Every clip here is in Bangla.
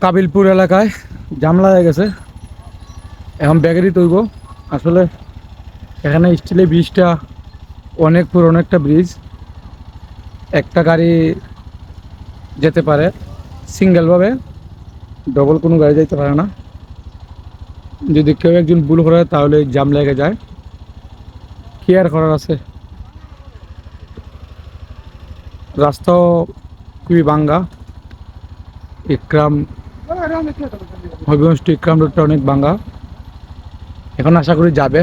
কাবিলপুর এলাকায় জাম লাগা গেছে। এখন ব্যাগেরই তৈব। আসলে এখানে স্টিলের ব্রিজটা অনেক পুরনো একটা ব্রিজ। একটা গাড়ি যেতে পারে সিঙ্গেলভাবে, ডবল কোনো গাড়ি যেতে পারে না। যদি কেউ একজন ভুল করে তাহলে জাম লেগে যায়। কি আর করার আছে, রাস্তাও খুবই ভাঙ্গা। ইকরাম হবিগঞ্জ টু ইকরাম রোডটা অনেক ভাঙ্গা। এখন আশা করি যাবে।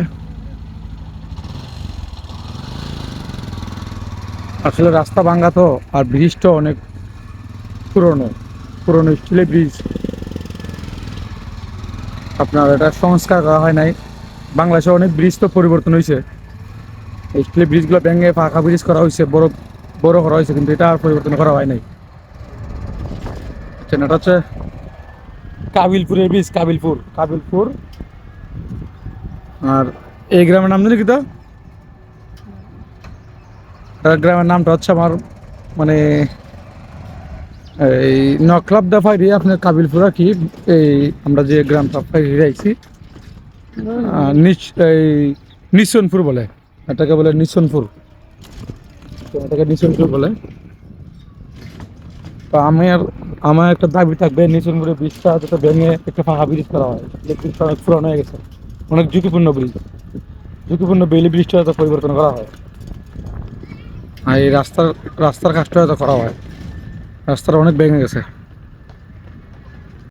আসলে রাস্তা ভাঙ্গা তো, আর ব্রিজটা অনেক পুরনো পুরনো স্টিলের ব্রিজ। আপনার এটা সংস্কার করা হয় নাই। বাংলাদেশে অনেক ব্রিজ তো পরিবর্তন হয়েছে, স্টিলের ব্রিজগুলো ভেঙে পাকা ব্রিজ করা হয়েছে, বড় বড় করা হয়েছে, কিন্তু এটা আর পরিবর্তন করা হয় নাই। এটা হচ্ছে কাবিলপুরের ব্রিজ, কাবিলপুর কাবিলপুর। আর এই গ্রামের নাম জানি কি তো, গ্রামের নামটা হচ্ছে আমার মানে এই নকলাব দাফাই আপনার কাবিলপুর আর কি। এই আমরা যে গ্রামটা আইছি এই নিশনপুর বলে, এটাকে বলে নিশনপুর, তো এটাকে নিশনপুর বলে। তো আমার একটা দাবি থাকবে, নিশনপুরের ব্রিজটা যাতে ভেঙে একটা ফাঁকা ব্রিজ করা হয়। এই ব্রিজটা অনেক পুরানো হয়ে গেছে, অনেক ঝুঁকিপূর্ণ ব্রিজ। ঝুঁকিপূর্ণ বেইলি ব্রিজটা যাতে পরিবর্তন করা হয়, আর এই রাস্তার কাজটা যাতে করা হয়। রাস্তাটা অনেক ভেঙে গেছে।